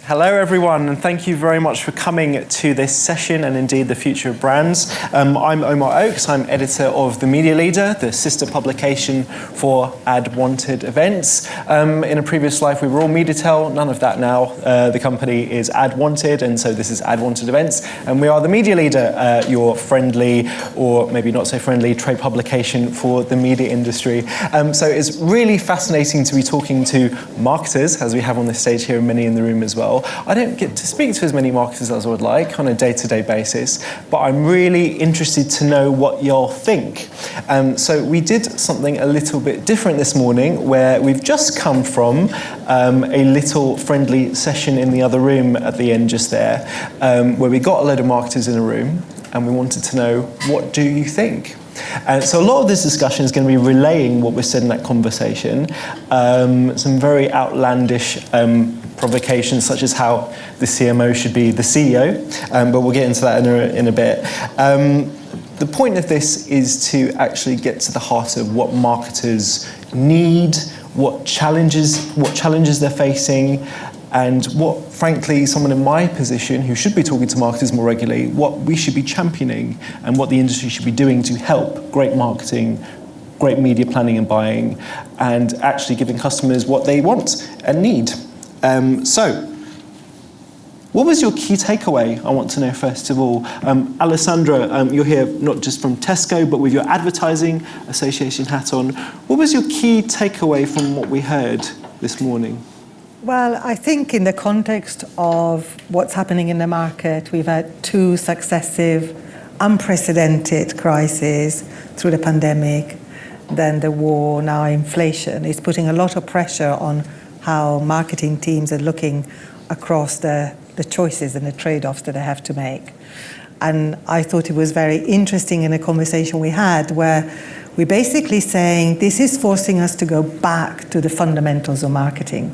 Hello everyone, and thank you very much for coming to this session and indeed the future of brands. I'm Omar Oakes, I'm editor of The Media Leader, the sister publication for Ad Wanted Events. In a previous life we were all Mediatel, none of that now. The company is Ad Wanted, and so this is Ad Wanted Events, and we are The Media Leader, your friendly or maybe not so friendly trade publication for the media industry. So it's really fascinating to be talking to marketers, as we have on this stage here and many in the room as well. I don't get to speak to as many marketers as I would like on a day-to-day basis, but I'm really interested to know what y'all think. So we did something a little bit different this morning, where we've just come from a little friendly session in the other room at the end just there, where we got a load of marketers in a room and we wanted to know, what do you think? So a lot of this discussion is going to be relaying what was said in that conversation. Some very outlandish provocations, such as how the CMO should be the CEO, but we'll get into that in a bit. The point of this is to actually get to the heart of what marketers need, what challenges they're facing, and what, frankly, someone in my position who should be talking to marketers more regularly, what we should be championing and what the industry should be doing to help great marketing, great media planning and buying, and actually giving customers what they want and need. So, what was your key takeaway? I want to know first of all. Alessandra, you're here not just from Tesco, but with your advertising association hat on. What was your key takeaway from what we heard this morning? Well, I think in the context of what's happening in the market, we've had two successive, unprecedented crises through the pandemic, then the war, now inflation. It's putting a lot of pressure on how marketing teams are looking across the choices and the trade-offs that they have to make. And I thought it was very interesting in a conversation we had where we're basically saying this is forcing us to go back to the fundamentals of marketing,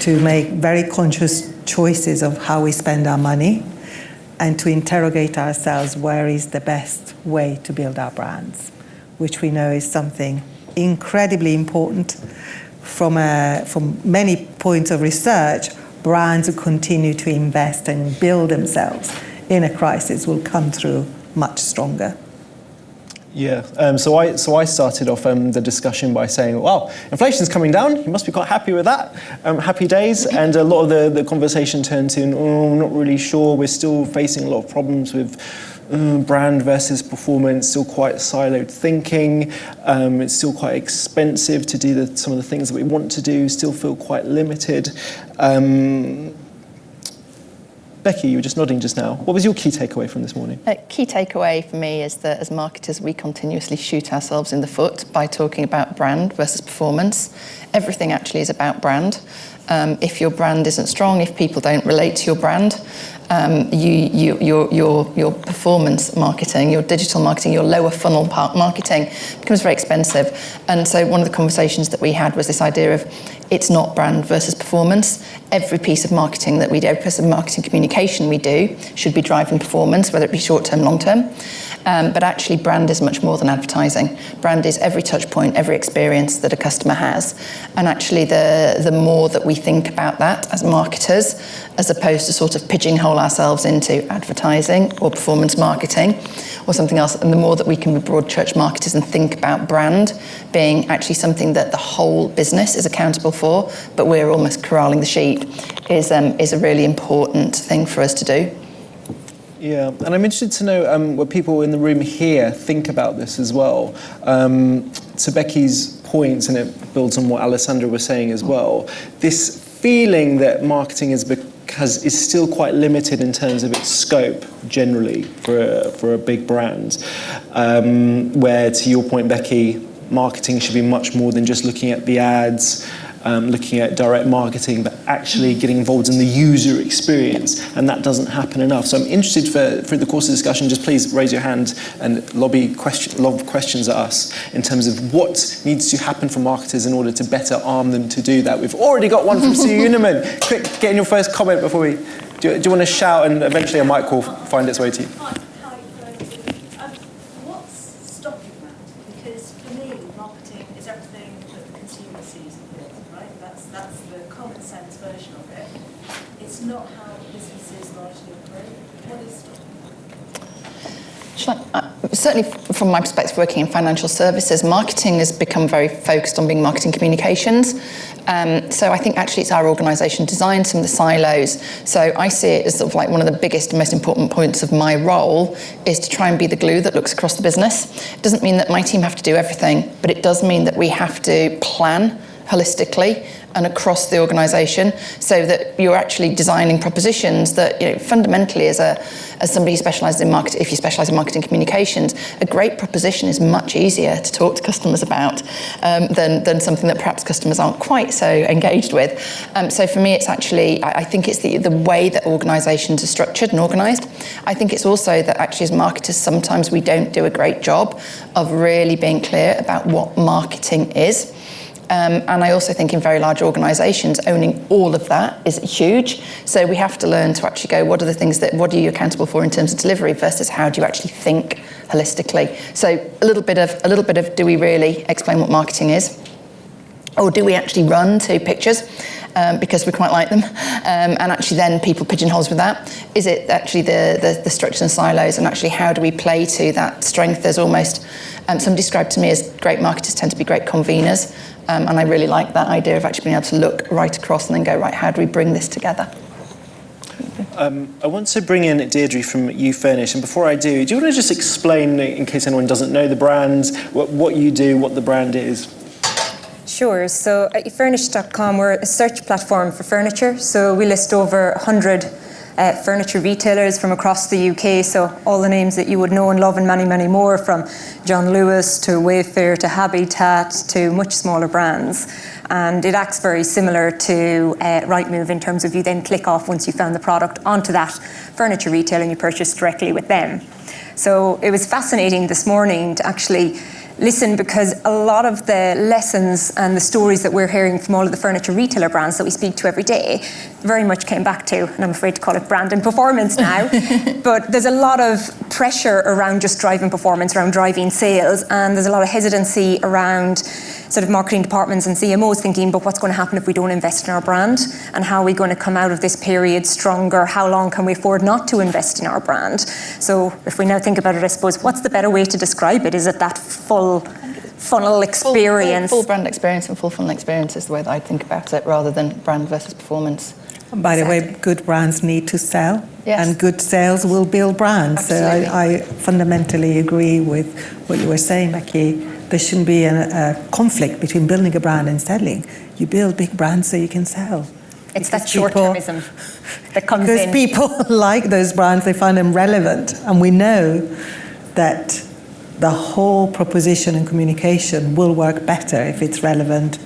to make very conscious choices of how we spend our money and to interrogate ourselves where is the best way to build our brands, which we know is something incredibly important. From many points of research, brands who continue to invest and build themselves in a crisis will come through much stronger. Yeah, so I started off the discussion by saying, well, inflation's coming down, you must be quite happy with that, happy days, and a lot of the conversation turned to, I'm not really sure, we're still facing a lot of problems with brand versus performance, still quite siloed thinking, it's still quite expensive to do some of the things that we want to do, still feel quite limited. Becky, you were just nodding just now. What was your key takeaway from this morning? A key takeaway for me is that as marketers, we continuously shoot ourselves in the foot by talking about brand versus performance. Everything actually is about brand. If your brand isn't strong, if people don't relate to your brand, your performance marketing, your digital marketing, your lower funnel marketing becomes very expensive. And so one of the conversations that we had was this idea of it's not brand versus performance. Every piece of marketing that we do, every piece of marketing communication we do should be driving performance, whether it be short-term, long-term. But actually brand is much more than advertising. Brand is every touch point, every experience that a customer has. And actually the more that we think about that as marketers, as opposed to sort of pigeonhole ourselves into advertising or performance marketing or something else, and the more that we can be broad church marketers and think about brand being actually something that the whole business is accountable for, but we're almost corralling the sheep, is a really important thing for us to do. Yeah, and I'm interested to know what people in the room here think about this as well. To Becky's point, and it builds on what Alessandra was saying as well, this feeling that marketing is still quite limited in terms of its scope generally for a big brand, where, to your point, Becky, marketing should be much more than just looking at the ads, looking at direct marketing, but actually getting involved in the user experience, and that doesn't happen enough. So I'm interested for the course of discussion, just please raise your hand and lob questions at us in terms of what needs to happen for marketers in order to better arm them to do that. We've already got one from Sue Uniman. Quick, get in your first comment before we... Do you want to shout, and eventually a mic will find its way to you? Hi, what's stopping that? Because for me, marketing is everything that the consumer sees the world, right? That's the common sense version of it. It's not how businesses largely operate. What is Certainly from my perspective working in financial services, marketing has become very focused on being marketing communications. So I think actually it's our organisation design some of the silos. So I see it as sort of like one of the biggest and most important points of my role is to try and be the glue that looks across the business. It doesn't mean that my team have to do everything, but it does mean that we have to plan holistically and across the organisation so that you're actually designing propositions that, you know, fundamentally as somebody who specialises in marketing, if you specialise in marketing communications, a great proposition is much easier to talk to customers about than something that perhaps customers aren't quite so engaged with. So for me, it's actually, I think it's the way that organisations are structured and organised. I think it's also that actually as marketers, sometimes we don't do a great job of really being clear about what marketing is. And I also think in very large organisations, owning all of that is huge. So we have to learn to actually go, what are you accountable for in terms of delivery versus how do you actually think holistically? So a little bit of do we really explain what marketing is? Or do we actually run to pictures because we quite like them? And actually then people pigeonhole us with that. Is it actually the structures and silos, and actually how do we play to that strength? There's almost, somebody described to me as great marketers tend to be great conveners. And I really like that idea of actually being able to look right across and then go, right, how do we bring this together? I want to bring in Deirdre from You Furnish, and before I do you want to just explain, in case anyone doesn't know the brand, what you do, what the brand is? Sure. So at youfurnish.com, we're a search platform for furniture. So we list over 100 furniture retailers from across the UK. So all the names that you would know and love, and many, many more, from John Lewis to Wayfair to Habitat to much smaller brands. And it acts very similar to Rightmove in terms of you then click off once you found the product onto that furniture retailer and you purchase directly with them. So it was fascinating this morning to actually listen, because a lot of the lessons and the stories that we're hearing from all of the furniture retailer brands that we speak to every day very much came back to, and I'm afraid to call it brand and performance now, but there's a lot of pressure around just driving performance, around driving sales, and there's a lot of hesitancy around sort of marketing departments and CMOs thinking, but what's going to happen if we don't invest in our brand? And how are we going to come out of this period stronger? How long can we afford not to invest in our brand? So if we now think about it, I suppose, what's the better way to describe it? Is it that full funnel experience? Full brand experience and full funnel experience is the way that I think about it, rather than brand versus performance. And by the way, good brands need to sell, yes, and good sales will build brands. Absolutely. So I fundamentally agree with what you were saying, Becky. There shouldn't be a conflict between building a brand and selling. You build big brands so you can sell. It's that short-termism that comes in. Because people like those brands, they find them relevant. And we know that the whole proposition and communication will work better if it's relevant,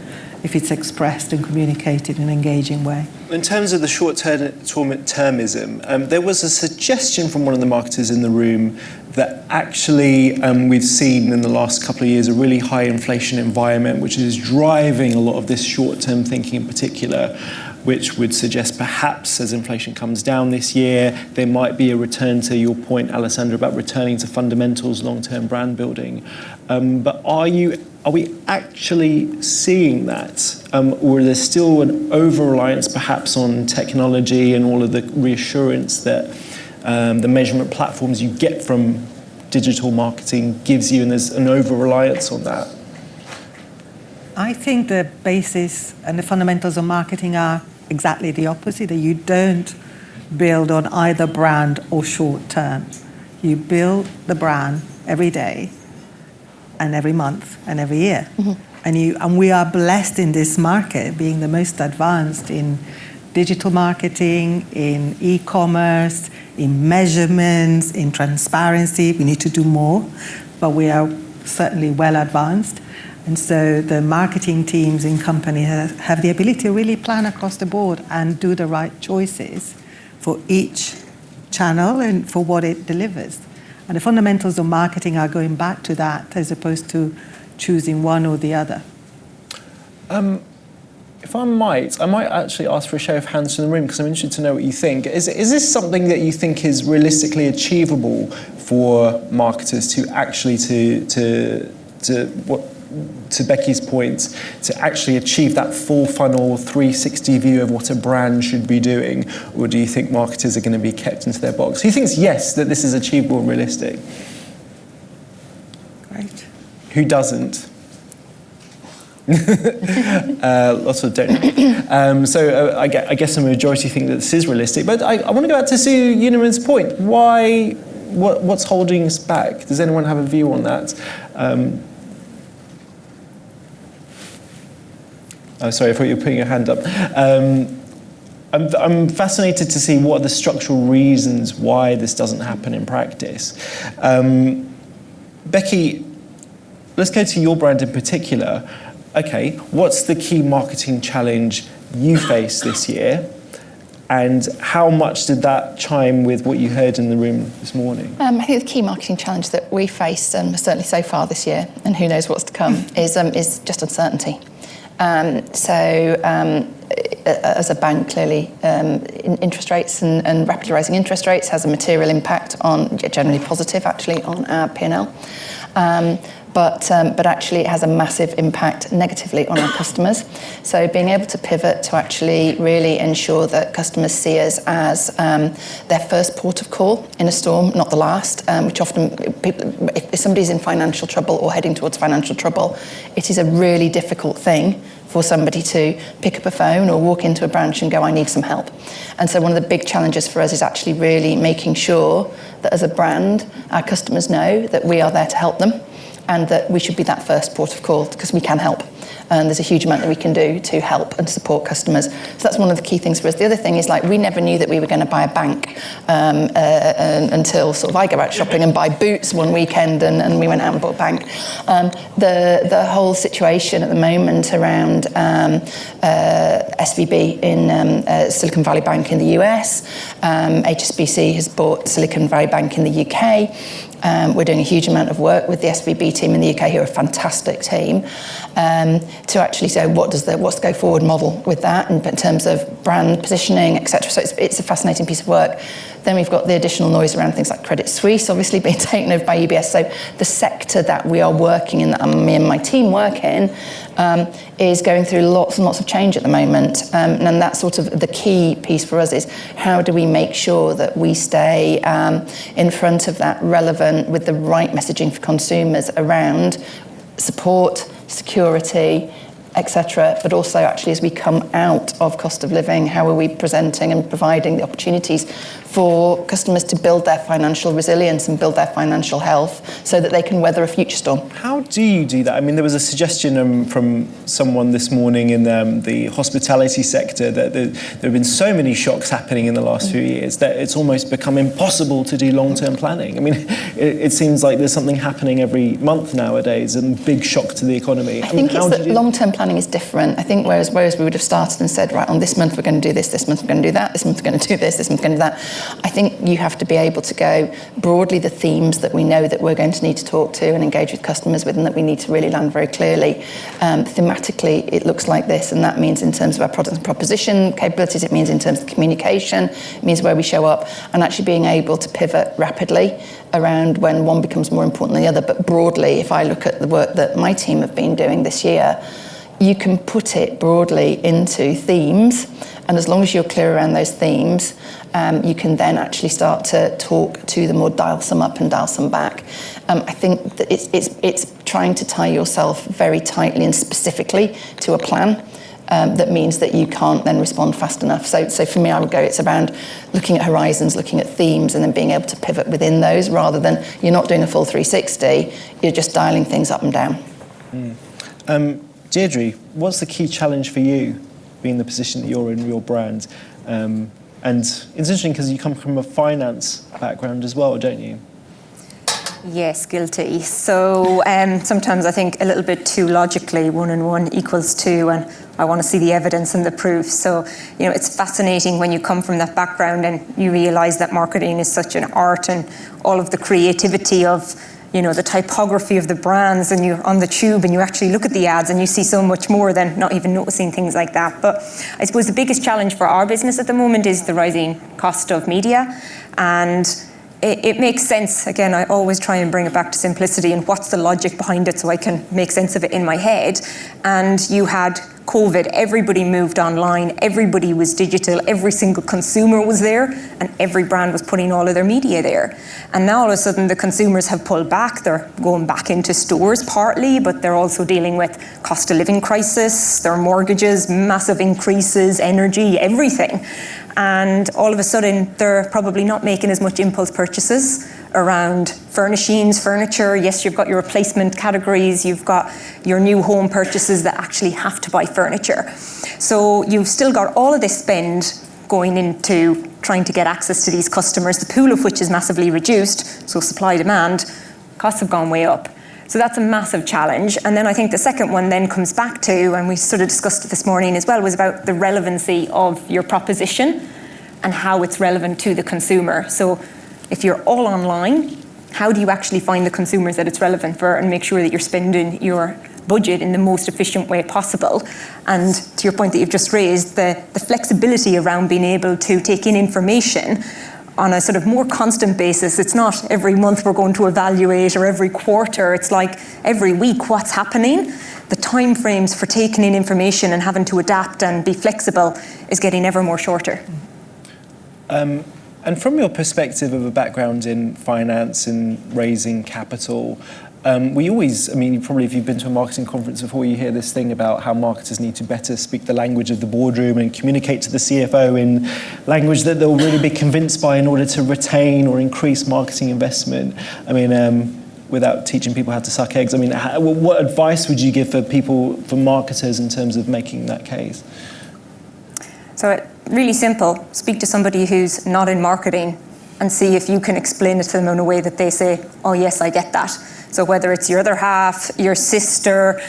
if it's expressed and communicated in an engaging way. In terms of the short-termism, there was a suggestion from one of the marketers in the room that actually we've seen in the last couple of years a really high inflation environment, which is driving a lot of this short-term thinking in particular, which would suggest perhaps as inflation comes down this year, there might be a return to your point, Alessandra, about returning to fundamentals, long-term brand building. But are we actually seeing that? Or is there still an over-reliance perhaps on technology and all of the reassurance that the measurement platforms you get from digital marketing gives you, and there's an over-reliance on that? I think the basis and the fundamentals of marketing are exactly the opposite, that you don't build on either brand or short term. You build the brand every day and every month and every year. Mm-hmm. And we are blessed in this market, being the most advanced in digital marketing, in e-commerce, in measurements, in transparency. We need to do more, but we are certainly well advanced. And so the marketing teams in companies have the ability to really plan across the board and do the right choices for each channel and for what it delivers. And the fundamentals of marketing are going back to that, as opposed to choosing one or the other. If I might actually ask for a show of hands from the room, because I'm interested to know what you think. Is this something that you think is realistically achievable for marketers to actually to to Becky's point, to actually achieve that full funnel 360 view of what a brand should be doing? Or do you think marketers are going to be kept into their box? Who thinks yes, that this is achievable and realistic? Right. Who doesn't? Lots of don't. So I guess the majority think that this is realistic. But I want to go back to Sue Uniman's point. Why? What's holding us back? Does anyone have a view on that? Oh, sorry, I thought you were putting your hand up. I'm fascinated to see what are the structural reasons why this doesn't happen in practice. Becky, let's go to your brand in particular. Okay, what's the key marketing challenge you face this year? And how much did that chime with what you heard in the room this morning? I think the key marketing challenge that we face, certainly so far this year, and who knows what's to come, is just uncertainty. As a bank, clearly, interest rates and rapidly rising interest rates has a material impact on, generally positive actually, on our P&L. But actually it has a massive impact negatively on our customers. So being able to pivot to actually really ensure that customers see us as their first port of call in a storm, not the last, which often, if somebody's in financial trouble or heading towards financial trouble, it is a really difficult thing for somebody to pick up a phone or walk into a branch and go, I need some help. And so one of the big challenges for us is actually really making sure that as a brand, our customers know that we are there to help them, and that we should be that first port of call because we can help. And there's a huge amount that we can do to help and support customers. So that's one of the key things for us. The other thing is, like, we never knew that we were going to buy a bank until sort of I go out shopping and buy boots one weekend, and we went out and bought a bank. The whole situation at the moment around SVB in Silicon Valley Bank in the US, HSBC has bought Silicon Valley Bank in the UK. We're doing a huge amount of work with the SVB team in the UK, who are a fantastic team, to actually say what's the go forward model with that in terms of brand positioning, etc. So it's a fascinating piece of work. Then we've got the additional noise around things like Credit Suisse, obviously being taken over by UBS. So the sector that we are working in, that me and my team work in, is going through lots and lots of change at the moment. And that's sort of the key piece for us, is how do we make sure that we stay in front of that, relevant with the right messaging for consumers around support, security, etc. But also actually as we come out of cost of living, how are we presenting and providing the opportunities for customers to build their financial resilience and build their financial health so that they can weather a future storm. How do you do that? I mean, there was a suggestion from someone this morning in the hospitality sector that there have been so many shocks happening in the last few years that it's almost become impossible to do long-term planning. I mean, it seems like there's something happening every month nowadays, and big shock to the economy. I think it's that long-term planning is different. I think whereas we would have started and said, right, on this month we're going to do this month we're going to do that, this month we're going to do this month we're going to do that. I think you have to be able to go broadly the themes that we know that we're going to need to talk to and engage with customers with, and that we need to really land very clearly. Thematically, it looks like this, and that means in terms of our product and proposition capabilities, it means in terms of communication, it means where we show up, and actually being able to pivot rapidly around when one becomes more important than the other. But broadly, if I look at the work that my team have been doing this year, you can put it broadly into themes, and as long as you're clear around those themes, you can then actually start to talk to them or dial some up and dial some back. I think that it's trying to tie yourself very tightly and specifically to a plan that means that you can't then respond fast enough. So for me, I would go, it's around looking at horizons, looking at themes, and then being able to pivot within those, rather than you're not doing a full 360, you're just dialing things up and down. Deirdre, what's the key challenge for you, being the position that you're in, your brand? And it's interesting because you come from a finance background as well, don't you? Yes, guilty. So sometimes I think a little bit too logically, 1 and 1 equals 2, and I want to see the evidence and the proof. So, it's fascinating when you come from that background and you realise that marketing is such an art, and all of the creativity of the typography of the brands, and you're on the tube and you actually look at the ads and you see so much more than not even noticing things like that. But I suppose the biggest challenge for our business at the moment is the rising cost of media. And it makes sense. Again, I always try and bring it back to simplicity and what's the logic behind it so I can make sense of it in my head. And you had COVID, everybody moved online, everybody was digital, every single consumer was there, and every brand was putting all of their media there. And now all of a sudden the consumers have pulled back, they're going back into stores partly, but they're also dealing with cost of living crisis, their mortgages, massive increases, energy, everything. And all of a sudden they're probably not making as much impulse purchases around furnishings, furniture. Yes, you've got your replacement categories, you've got your new home purchases that actually have to buy furniture. So you've still got all of this spend going into trying to get access to these customers, the pool of which is massively reduced, so supply demand, costs have gone way up. So that's a massive challenge. And then I think the second one then comes back to, and we sort of discussed it this morning as well, was about the relevancy of your proposition and how it's relevant to the consumer. So if you're all online, how do you actually find the consumers that it's relevant for and make sure that you're spending your budget in the most efficient way possible? And to your point that you've just raised, the flexibility around being able to take in information on a sort of more constant basis. It's not every month we're going to evaluate or every quarter. It's like every week what's happening. The time frames for taking in information and having to adapt and be flexible is getting ever more shorter. And from your perspective of a background in finance and raising capital, we always, I mean, if you've been to a marketing conference before, you hear this thing about how marketers need to better speak the language of the boardroom and communicate to the CFO in language that they'll really be convinced by in order to retain or increase marketing investment. I mean, without teaching people how to suck eggs, I mean, what advice would you give for marketers in terms of making that case? So really simple, speak to somebody who's not in marketing and see if you can explain it to them in a way that they say, oh yes, I get that. So whether it's your other half, your sister,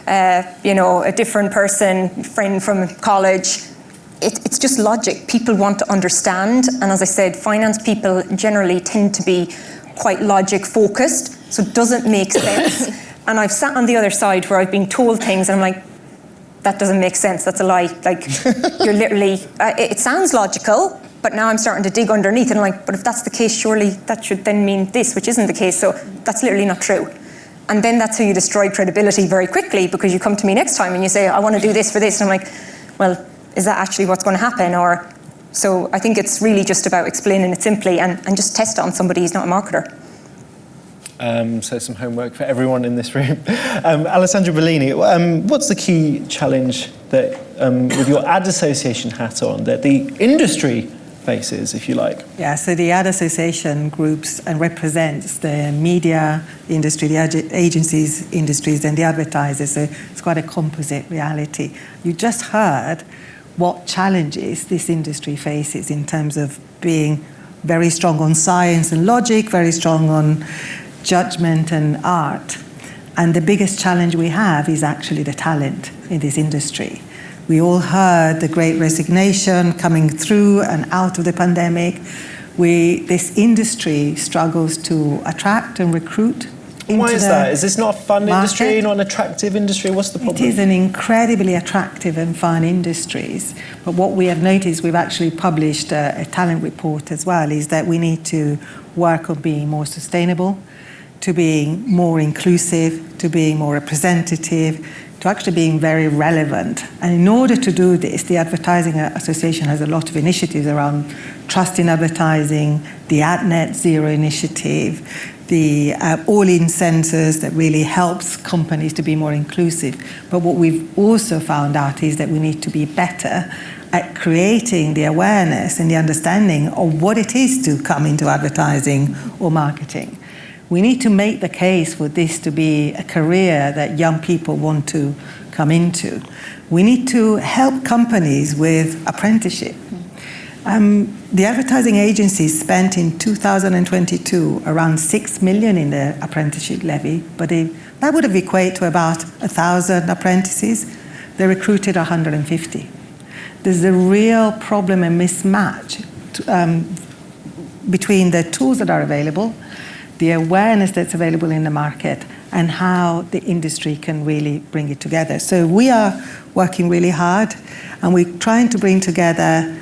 a different person, friend from college, it's just logic. People want to understand. And as I said, finance people generally tend to be quite logic focused. So it doesn't make sense. And I've sat on the other side where I've been told things and I'm like, that doesn't make sense, that's a lie. Like, you're literally, it sounds logical, but now I'm starting to dig underneath and I'm like, but if that's the case, surely that should then mean this, which isn't the case, so that's literally not true. And then that's how you destroy credibility very quickly, because you come to me next time and you say, I want to do this for this, and I'm like, well, is that actually what's going to happen? Or, so I think it's really just about explaining it simply and just test it on somebody who's not a marketer. So some homework for everyone in this room. Alessandra, Bellini, what's the key challenge that, with your ad association hat on, that the industry faces, if you like? Yeah, so the ad association groups and represents the media industry, the agencies industries, and the advertisers. So it's quite a composite reality. You just heard what challenges this industry faces in terms of being very strong on science and logic, very strong on judgment and art. And the biggest challenge we have is actually the talent in this industry. We all heard the great resignation coming through and out of the pandemic. This industry struggles to attract and recruit. Why is that? Is this not a fun industry, not an attractive industry? What's the problem? It is an incredibly attractive and fun industry. But what we have noticed, we've actually published a talent report as well, is that we need to work on being more sustainable, to being more inclusive, to being more representative, to actually being very relevant. And in order to do this, the Advertising Association has a lot of initiatives around trust in advertising, the AdNet Zero initiative, the all-in sensors that really helps companies to be more inclusive. But what we've also found out is that we need to be better at creating the awareness and the understanding of what it is to come into advertising or marketing. We need to make the case for this to be a career that young people want to come into. We need to help companies with apprenticeship. The advertising agencies spent in 2022 around 6 million in the apprenticeship levy, but that would have equated to about 1,000 apprentices. They recruited 150. There's a real problem and mismatch between the tools that are available, the awareness that's available in the market, and how the industry can really bring it together. So we are working really hard, and we're trying to bring together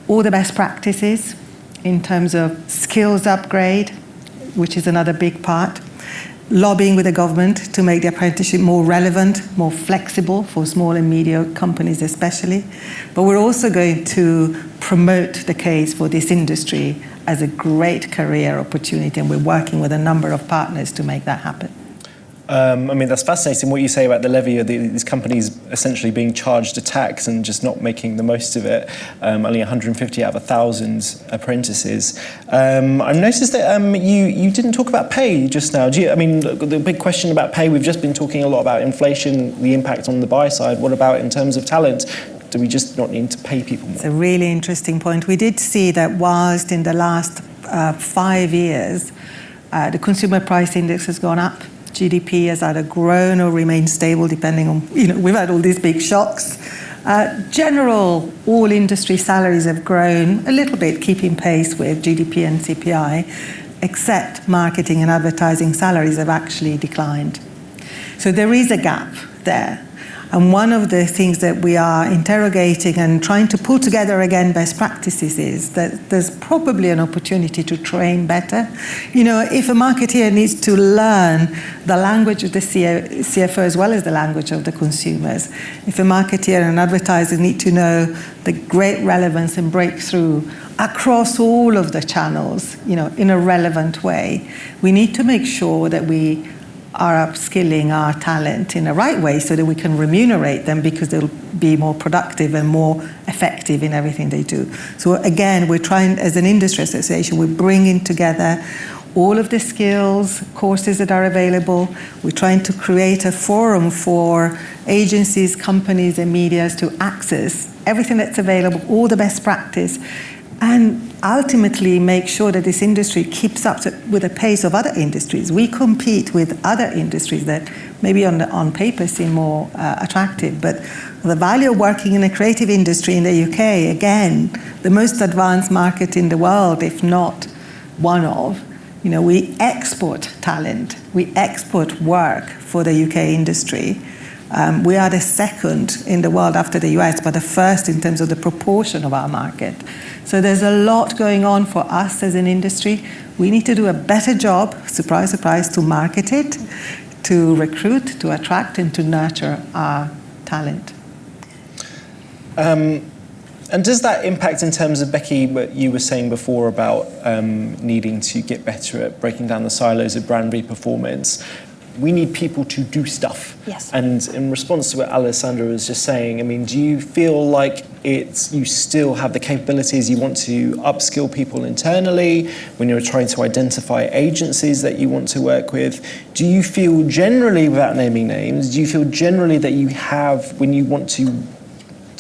all the best practices in terms of skills upgrade, which is another big part. Lobbying with the government to make the apprenticeship more relevant, more flexible for small and medium companies especially. But we're also going to promote the case for this industry as a great career opportunity, and we're working with a number of partners to make that happen. I mean, that's fascinating what you say about the levy of these companies essentially being charged a tax and just not making the most of it. Only 150 out of 1,000 apprentices. I've noticed that you didn't talk about pay just now. The big question about pay, we've just been talking a lot about inflation, the impact on the buy side. What about in terms of talent? Do we just not need to pay people more? It's a really interesting point. We did see that whilst in the last 5 years, the consumer price index has gone up. GDP has either grown or remained stable, depending on, we've had all these big shocks. All industry salaries have grown a little bit, keeping pace with GDP and CPI, except marketing and advertising salaries have actually declined. So there is a gap there. And one of the things that we are interrogating and trying to pull together again best practices is that there's probably an opportunity to train better. If a marketeer needs to learn the language of the CFO as well as the language of the consumers, if a marketeer and advertiser need to know the great relevance and breakthrough across all of the channels, in a relevant way, we need to make sure that we are upskilling our talent in the right way so that we can remunerate them, because they'll be more productive and more effective in everything they do. So again, we're trying, as an industry association, we're bringing together all of the skills, courses that are available. We're trying to create a forum for agencies, companies and medias to access everything that's available, all the best practice, and ultimately make sure that this industry keeps up with the pace of other industries. We compete with other industries that maybe on paper seem more attractive, but the value of working in a creative industry in the UK, again, the most advanced market in the world, if not one of, we export talent, we export work for the UK industry. We are the second in the world after the US, but the first in terms of the proportion of our market. So there's a lot going on for us as an industry. We need to do a better job, surprise, surprise, to market it, to recruit, to attract, and to nurture our talent. And does that impact in terms of, Becky, what you were saying before about needing to get better at breaking down the silos of brand re-performance? We need people to do stuff. Yes. And in response to what Alessandra was just saying, do you feel like you still have the capabilities, you want to upskill people internally when you're trying to identify agencies that you want to work with? Do you feel generally, without naming names, do you feel generally that you have, when you want to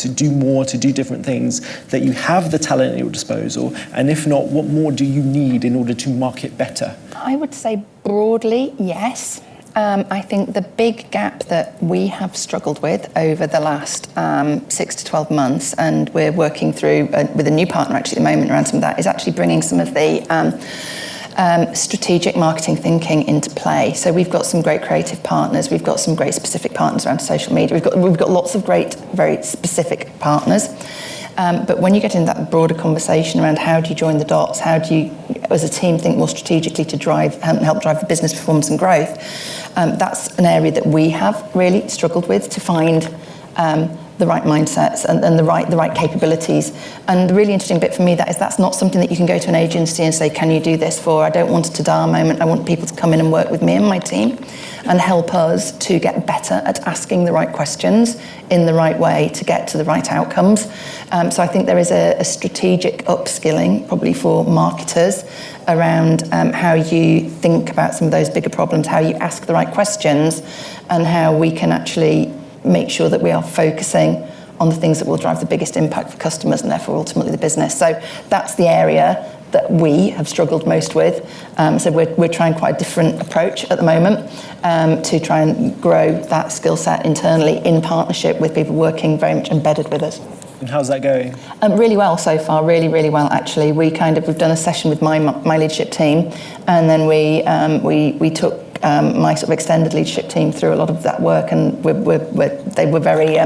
do more, to do different things, that you have the talent at your disposal? And if not, what more do you need in order to market better? I would say broadly, yes. I think the big gap that we have struggled with over the last 6 to 12 months, and we're working through with a new partner actually at the moment around some of that, is actually bringing some of the strategic marketing thinking into play. So we've got some great creative partners, we've got some great specific partners around social media, we've got lots of great, very specific partners. But when you get into that broader conversation around how do you join the dots, how do you, as a team, think more strategically to help drive the business performance and growth, that's an area that we have really struggled with, to find the right mindsets and the right capabilities. And the really interesting bit for me that's not something that you can go to an agency and say, can you do this for? I don't want a ta-da moment. I want people to come in and work with me and my team and help us to get better at asking the right questions in the right way to get to the right outcomes. So I think there is a strategic upskilling probably for marketers around how you think about some of those bigger problems, how you ask the right questions, and how we can actually make sure that we are focusing on the things that will drive the biggest impact for customers and therefore ultimately the business. So that's the area that we have struggled most with. So we're trying quite a different approach at the moment to try and grow that skill set internally in partnership with people working very much embedded with us. And how's that going? Really well so far, really, really well actually. We've done a session with my leadership team, and then we took my sort of extended leadership team through a lot of that work, and they were very,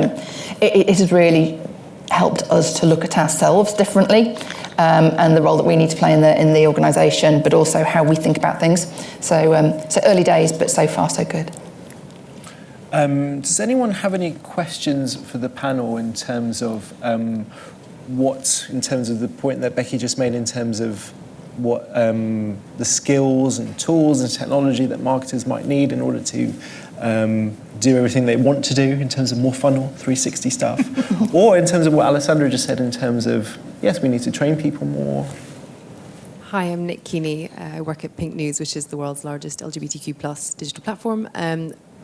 it has really helped us to look at ourselves differently, and the role that we need to play in the organisation, but also how we think about things. So early days, but so far so good. Does anyone have any questions for the panel in terms of in terms of the point that Becky just made, in terms of what the skills and tools and technology that marketers might need in order to do everything they want to do in terms of more funnel 360 stuff, or in terms of what Alessandra just said in terms of, yes, we need to train people more. Hi, I'm Nick Keeney. I work at Pink News, which is the world's largest LGBTQ+ digital platform.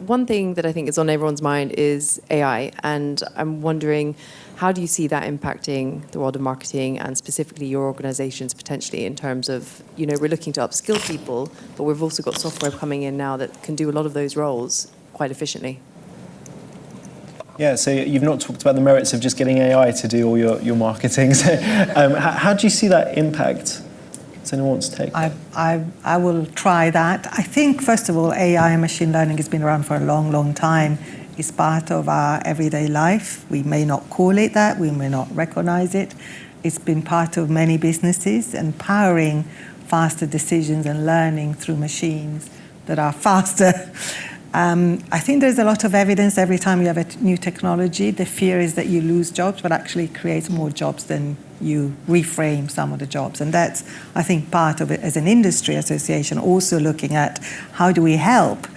One thing that I think is on everyone's mind is AI, and I'm wondering, how do you see that impacting the world of marketing and specifically your organizations potentially, in terms of, we're looking to upskill people, but we've also got software coming in now that can do a lot of those roles quite efficiently. Yeah, so you've not talked about the merits of just getting AI to do all your marketing. So how do you see that impact? Does anyone want to take that? I will try that. I think, first of all, AI and machine learning has been around for a long, long time. It's part of our everyday life. We may not call it that. We may not recognize it. It's been part of many businesses, empowering faster decisions and learning through machines that are faster. I think there's a lot of evidence every time you have a new technology. The fear is that you lose jobs, but actually it creates more jobs than you reframe some of the jobs. And that's, I think, part of it as an industry association, also looking at how do we help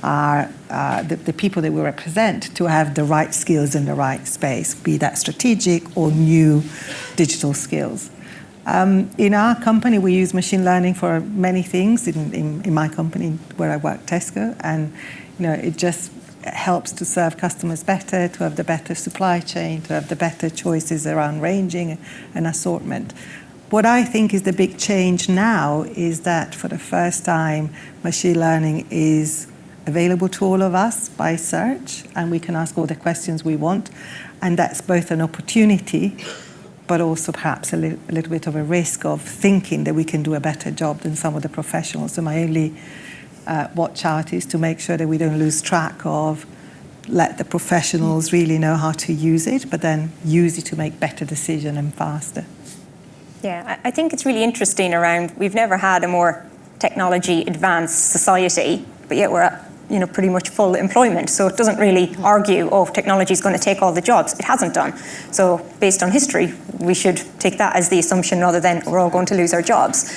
the people that we represent to have the right skills in the right space, be that strategic or new digital skills. In our company, we use machine learning for many things. In my company where I work, Tesco, and it just helps to serve customers better, to have the better supply chain, to have the better choices around ranging and assortment. What I think is the big change now is that for the first time, machine learning is available to all of us by search, and we can ask all the questions we want. And that's both an opportunity, but also perhaps a little bit of a risk of thinking that we can do a better job than some of the professionals. So my only watch out is to make sure that we don't lose track of, let the professionals really know how to use it, but then use it to make better decisions and faster. Yeah, I think it's really interesting around, we've never had a more technology advanced society, but yet we're at pretty much full employment. So it doesn't really argue, technology is going to take all the jobs. It hasn't done. So based on history, we should take that as the assumption rather than we're all going to lose our jobs.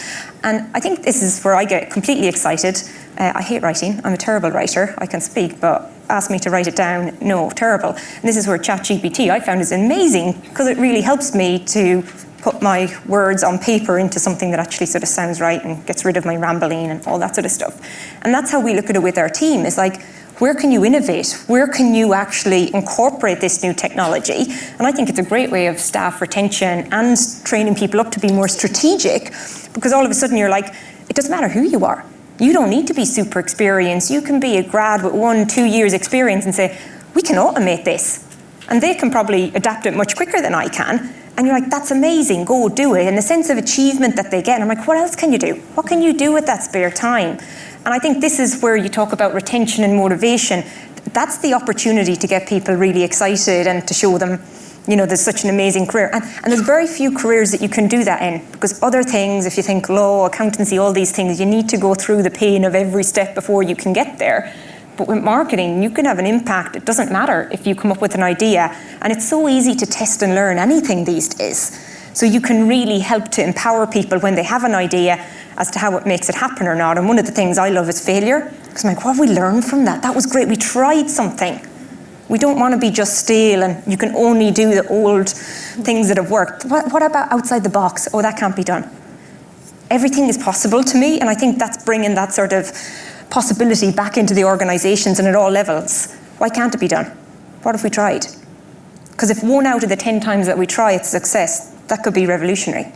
And I think this is where I get completely excited. I hate writing. I'm a terrible writer. I can speak, but ask me to write it down, no, terrible. And this is where ChatGPT I found is amazing, because it really helps me to put my words on paper into something that actually sort of sounds right and gets rid of my rambling and all that sort of stuff. And that's how we look at it with our team. It's like, where can you innovate? Where can you actually incorporate this new technology? And I think it's a great way of staff retention and training people up to be more strategic, because all of a sudden you're like, it doesn't matter who you are. You don't need to be super experienced. You can be a grad with 1-2 years experience and say, we can automate this. And they can probably adapt it much quicker than I can. And you're like, that's amazing, go do it. And the sense of achievement that they get, and I'm like, what else can you do? What can you do with that spare time? And I think this is where you talk about retention and motivation. That's the opportunity to get people really excited and to show them, there's such an amazing career. And there's very few careers that you can do that in, because other things, if you think law, accountancy, all these things, you need to go through the pain of every step before you can get there. But with marketing, you can have an impact. It doesn't matter if you come up with an idea. And it's so easy to test and learn anything these days. So you can really help to empower people when they have an idea as to how it makes it happen or not. And one of the things I love is failure. Because I'm like, what have we learned from that? That was great. We tried something. We don't want to be just stale and you can only do the old things that have worked. What about outside the box? Oh, that can't be done. Everything is possible to me. And I think that's bringing that sort of possibility back into the organisations and at all levels. Why can't it be done? What if we tried? Because if 1 out of the 10 times that we try it's a success, that could be revolutionary.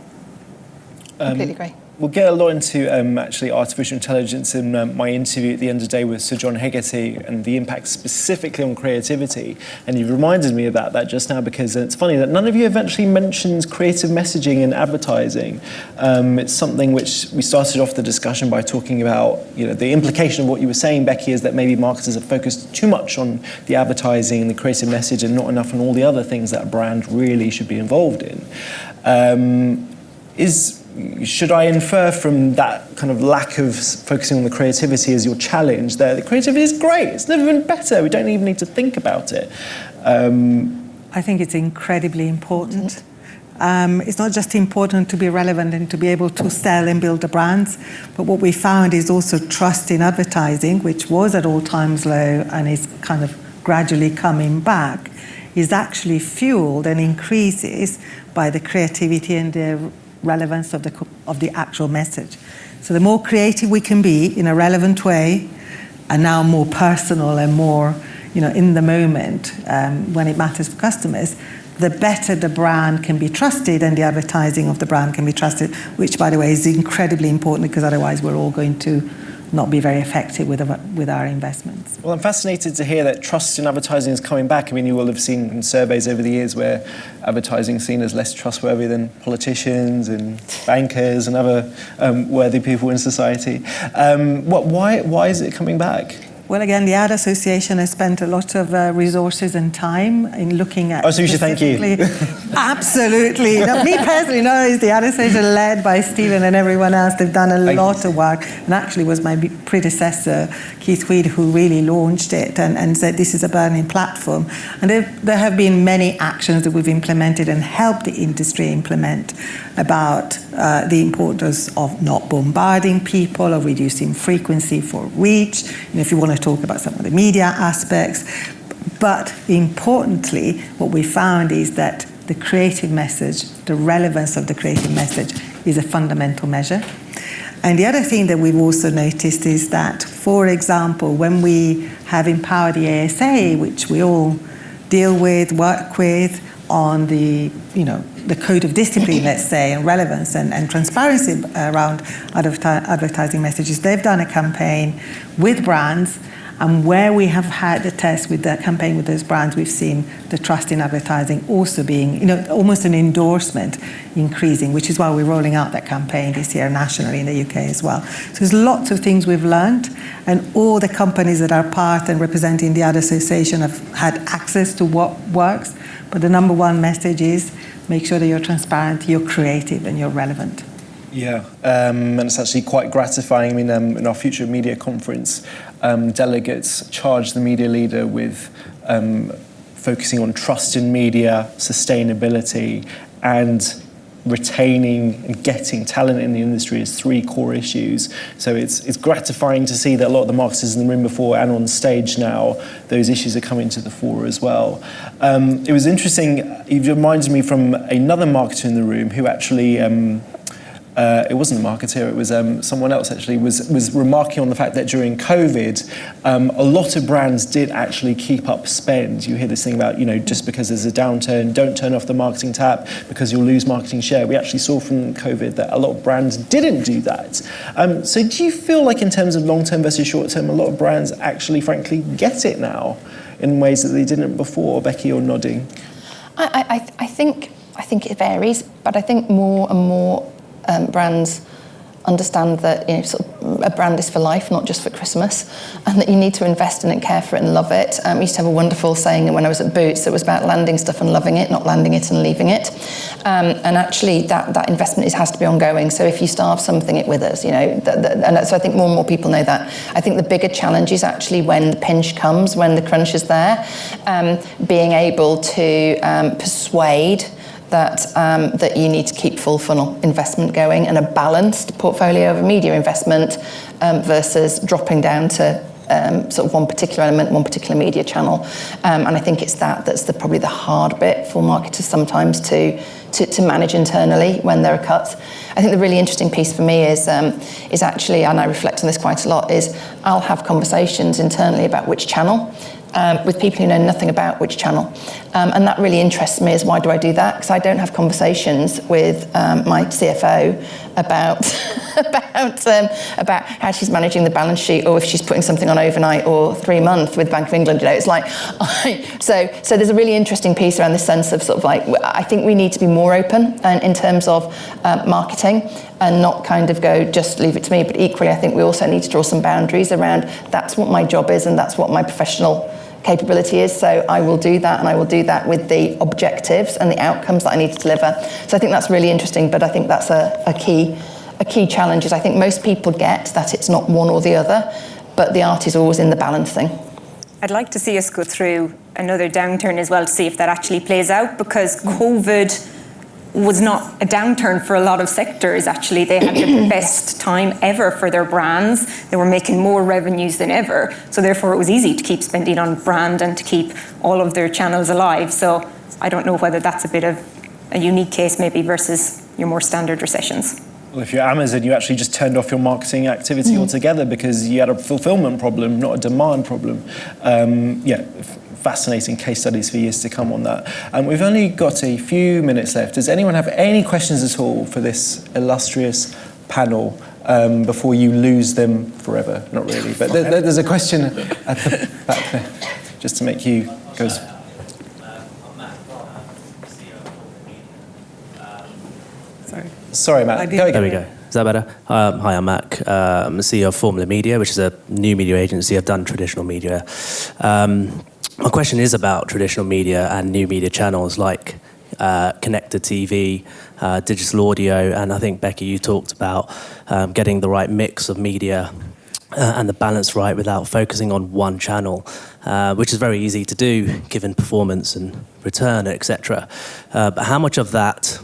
Completely agree. we'll get a lot into actually artificial intelligence in my interview at the end of the day with Sir John Hegarty and the impact specifically on creativity. And you reminded me about that just now, because it's funny that none of you have actually mentioned creative messaging and advertising. It's something which we started off the discussion by talking about, the implication of what you were saying, Becky, is that maybe marketers have focused too much on the advertising and the creative message and not enough on all the other things that a brand really should be involved in. Should I infer from that kind of lack of focusing on the creativity as your challenge there? The creativity is great. It's never been better. We don't even need to think about it. I think it's incredibly important. It's not just important to be relevant and to be able to sell and build the brands, but what we found is also trust in advertising, which was at all times low and is kind of gradually coming back, is actually fueled and increases by the creativity and the relevance of the actual message. So the more creative we can be in a relevant way, and now more personal and more, in the moment when it matters for customers, the better the brand can be trusted and the advertising of the brand can be trusted, which, by the way, is incredibly important, because otherwise we're all going to not be very effective with our investments. Well, I'm fascinated to hear that trust in advertising is coming back. I mean, you will have seen surveys over the years where advertising is seen as less trustworthy than politicians and bankers and other worthy people in society. Why is it coming back? Well, again, the Ad Association has spent a lot of resources and time in looking at... Oh, so you should thank you. Absolutely. No, me personally, no, it's the Ad Association led by Stephen and everyone else. They've done a lot of work, and actually was my predecessor, Keith Weed, who really launched it and said this is a burning platform. And there have been many actions that we've implemented and helped the industry implement about the importance of not bombarding people, of reducing frequency for reach, if you want to talk about some of the media aspects. But importantly, what we found is that the creative message, the relevance of the creative message, is a fundamental measure. And the other thing that we've also noticed is that, for example, when we have empowered the ASA, which we all deal with, work with, on the code of discipline, let's say, and relevance and transparency around advertising messages, they've done a campaign with brands, and where we have had the test with the campaign with those brands, we've seen the trust in advertising also being, almost an endorsement increasing, which is why we're rolling out that campaign this year nationally in the UK as well. So there's lots of things we've learned, and all the companies that are part and representing the Ad Association have had access to what works. But the number one message is make sure that you're transparent, you're creative, and you're relevant. Yeah, and it's actually quite gratifying. I mean, in our Future Media conference, delegates charged the media leader with focusing on trust in media, sustainability, and retaining and getting talent in the industry as three core issues. So it's gratifying to see that a lot of the marketers in the room before and on stage now, those issues are coming to the fore as well. It was interesting, it reminded me from another marketer in the room who actually, it wasn't a marketer, it was someone else actually, was remarking on the fact that during COVID, a lot of brands did actually keep up spend. You hear this thing about, just because there's a downturn, don't turn off the marketing tap because you'll lose marketing share. We actually saw from COVID that a lot of brands didn't do that. So do you feel like in terms of long-term versus short-term, a lot of brands actually, frankly, get it now in ways that they didn't before? Becky, you're nodding. I think it varies, but I think more and more brands understand that a brand is for life, not just for Christmas, and that you need to invest in it, care for it, and love it. I used to have a wonderful saying when I was at Boots that was about landing stuff and loving it, not landing it and leaving it. And actually, that investment has to be ongoing. So if you starve something, it withers. And so I think more and more people know that. I think the bigger challenge is actually when the pinch comes, when the crunch is there, being able to persuade that you need to keep full funnel investment going and a balanced portfolio of media investment versus dropping down to sort of one particular element, one particular media channel. And I think it's that's probably the hard bit for marketers sometimes to manage internally when there are cuts. I think the really interesting piece for me is actually, and I reflect on this quite a lot, is I'll have conversations internally about which channel with people who know nothing about which channel. And that really interests me, is why do I do that? Because I don't have conversations with my CFO about about how she's managing the balance sheet, or if she's putting something on overnight or 3 month with Bank of England. You know, it's like, so there's a really interesting piece around the sense of sort of like, I think we need to be more open in terms of marketing, and not kind of go, just leave it to me. But equally, I think we also need to draw some boundaries around, that's what my job is and that's what my professional capability is. So I will do that, and I will do that with the objectives and the outcomes that I need to deliver. So I think that's really interesting, but I think that's a key challenge, is I think most people get that it's not one or the other, but the art is always in the balancing. I'd like to see us go through another downturn as well to see if that actually plays out, because COVID was not a downturn for a lot of sectors. Actually, they had the best time ever for their brands. They were making more revenues than ever. So therefore it was easy to keep spending on brand and to keep all of their channels alive. So I don't know whether that's a bit of a unique case maybe versus your more standard recessions. Well, if you're Amazon, you actually just turned off your marketing activity altogether because you had a fulfillment problem, not a demand problem. Fascinating case studies for years to come on that. We've only got a few minutes left. Does anyone have any questions at all for this illustrious panel before you lose them forever? Not really, but there's a question at the back there, just to make you go. Sorry, Matt. Go again. There we go. Is that better? Hi, I'm Mac. I'm the CEO of Formula Media, which is a new media agency. I've done traditional media. My question is about traditional media and new media channels like connected TV, digital audio, and I think, Becky, you talked about getting the right mix of media and the balance right without focusing on one channel, which is very easy to do given performance and return, etc. But how much of that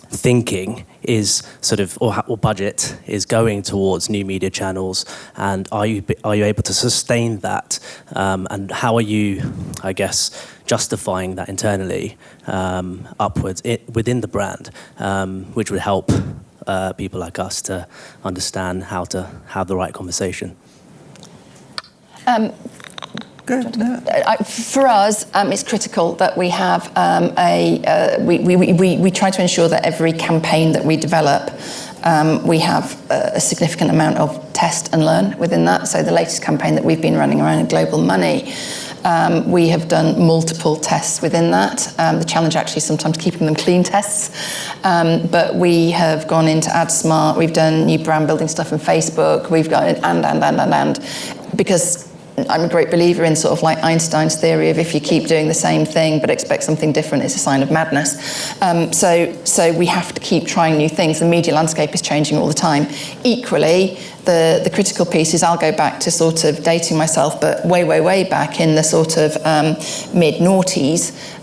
thinking is sort of, or budget is going towards new media channels, and are you able to sustain that, and how are you, I guess, justifying that internally upwards within the brand, which would help people like us to understand how to have the right conversation? Good. No. For us, it's critical that we have we try to ensure that every campaign that we develop, we have a significant amount of test and learn within that. So the latest campaign that we've been running around Global Money, we have done multiple tests within that. The challenge actually is sometimes keeping them clean tests. But we have gone into AdSmart, we've done new brand building stuff on Facebook, we've got and because I'm a great believer in sort of like Einstein's theory of if you keep doing the same thing but expect something different, it's a sign of madness. So we have to keep trying new things. The media landscape is changing all the time. Equally, the critical piece is, I'll go back to sort of dating myself, but way back in the sort of mid-noughties,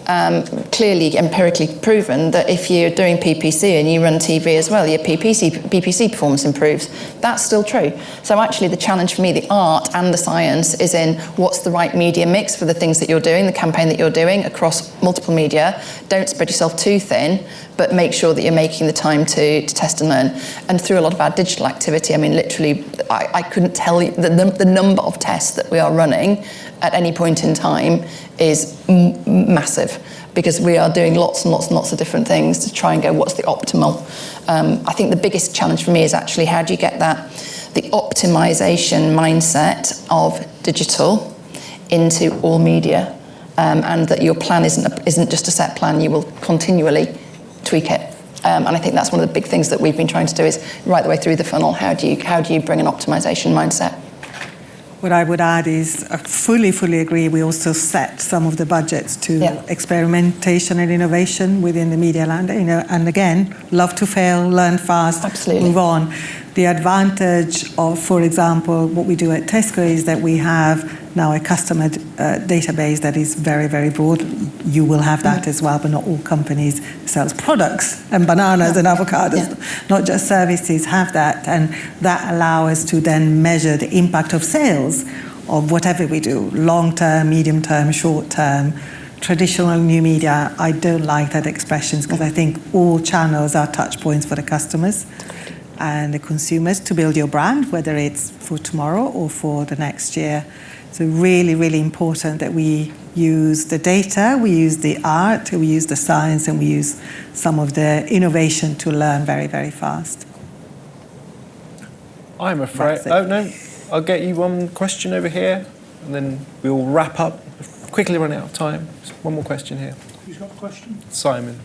clearly empirically proven that if you're doing PPC and you run TV as well, your PPC performance improves. That's still true. So actually the challenge for me, the art and the science, is in what's the right media mix for the things that you're doing, the campaign that you're doing across multiple media. Don't spread yourself too thin, but make sure that you're making the time to test and learn. And through a lot of our digital activity, I mean, literally, I couldn't tell you the number of tests that we are running at any point in time is massive, because we are doing lots and lots of different things to try and go, what's the optimal? I think the biggest challenge for me is actually, how do you get the optimization mindset of digital into all media, and that your plan isn't just a set plan, you will continually tweak it. And I think that's one of the big things that we've been trying to do, is right the way through the funnel, how do you bring an optimization mindset? What I would add is, I fully agree. We also set some of the budgets to experimentation and innovation within the media land. You know, and again, love to fail, learn fast, absolutely, move on. The advantage of, for example, what we do at Tesco is that we have now a customer database that is very broad. You will have that as well, but not all companies sells products and bananas and avocados, not just services, have that. And that allows us to then measure the impact of sales of whatever we do, long-term, medium-term, short-term. Traditional new media, I don't like that expressions, because I think all channels are touch points for the customers and the consumers to build your brand, whether it's for tomorrow or for the next year. So really, really important that we use the data, we use the art, we use the science, and we use some of the innovation to learn very, very fast. I'm afraid. Oh, no. I'll get you one question over here, and then we'll wrap up. Quickly running out of time. Just one more question here. Who's got a question? Simon.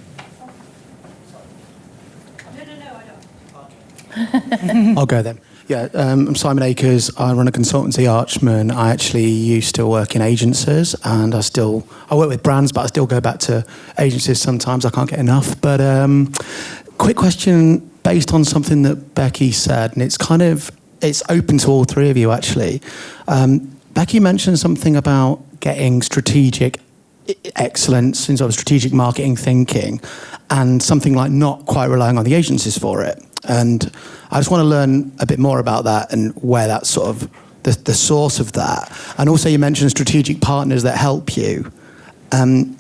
I'll go then. Yeah, I'm Simon Akers. I run a consultancy, Archman. I actually used to work in agencies, and I work with brands, but I still go back to agencies sometimes. I can't get enough. But quick question based on something that Becky said, and it's open to all three of you actually. Becky mentioned something about getting strategic excellence in sort of strategic marketing thinking, and something like not quite relying on the agencies for it. And I just want to learn a bit more about that and where that's sort of the source of that. And also you mentioned strategic partners that help you,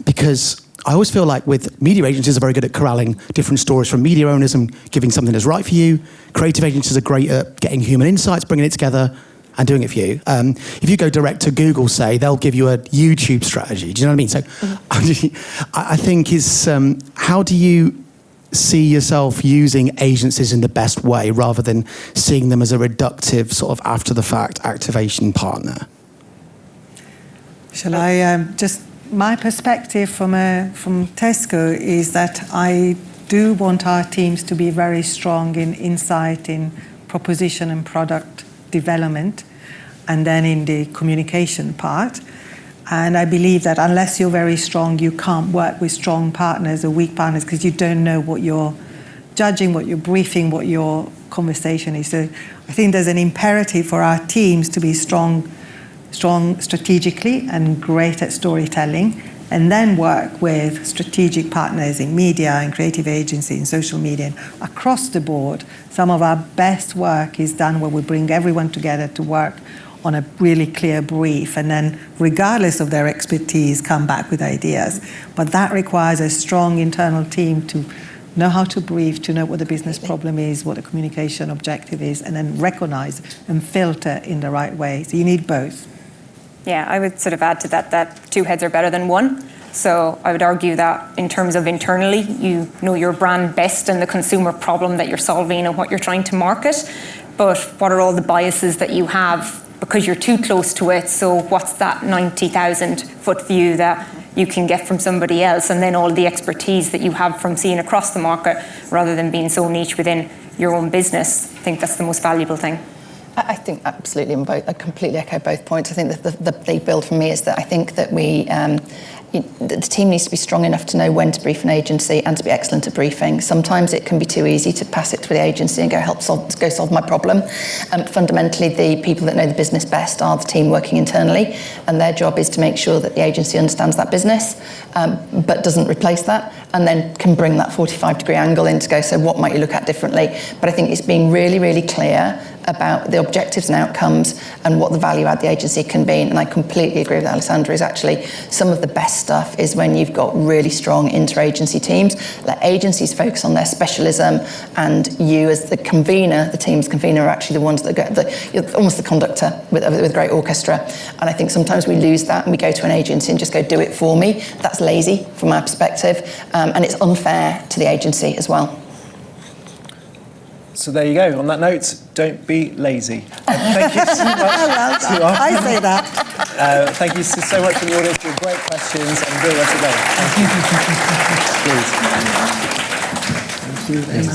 because I always feel like with media agencies are very good at corralling different stories from media owners and giving something that's right for you. Creative agencies are great at getting human insights, bringing it together and doing it for you. If you go direct to Google, say, they'll give you a YouTube strategy. Do you know what I mean? So I think how do you see yourself using agencies in the best way rather than seeing them as a reductive sort of after-the-fact activation partner? Shall I my perspective from Tesco is that I do want our teams to be very strong in insight, in proposition and product development, and then in the communication part. And I believe that unless you're very strong, you can't work with strong partners or weak partners, because you don't know what you're judging, what you're briefing, what your conversation is. So I think there's an imperative for our teams to be strong strategically and great at storytelling, and then work with strategic partners in media and creative agency and social media and across the board. Some of our best work is done where we bring everyone together to work on a really clear brief, and then regardless of their expertise come back with ideas. But that requires a strong internal team to know how to brief, to know what the business problem is, what the communication objective is, and then recognize and filter in the right way. So you need both. Yeah, I would sort of add to that two heads are better than one. So I would argue that in terms of internally, you know your brand best and the consumer problem that you're solving and what you're trying to market. But what are all the biases that you have because you're too close to it? So what's that 90,000 foot view that you can get from somebody else, and then all the expertise that you have from seeing across the market rather than being so niche within your own business? I think that's the most valuable thing. I think absolutely, I completely echo both points. I think that the big build for me is that I think that the team needs to be strong enough to know when to brief an agency and to be excellent at briefing. Sometimes it can be too easy to pass it to the agency and go solve my problem. Fundamentally, the people that know the business best are the team working internally, and their job is to make sure that the agency understands that business, but doesn't replace that, and then can bring that 45-degree angle in to go, so what might you look at differently? But I think it's being really, really clear about the objectives and outcomes and what the value add the agency can be. And I completely agree with Alessandra, is actually some of the best stuff is when you've got really strong interagency teams. Let agencies focus on their specialism, and you as the convener, the team's convener, are actually the ones that you're almost the conductor with a great orchestra. And I think sometimes we lose that and we go to an agency and just go, do it for me. That's lazy from my perspective, and it's unfair to the agency as well. So there you go. On that note, don't be lazy. Thank you so much. I say that. Thank you so much for the audience for great questions, and enjoy the rest of the day. Thank you. Please.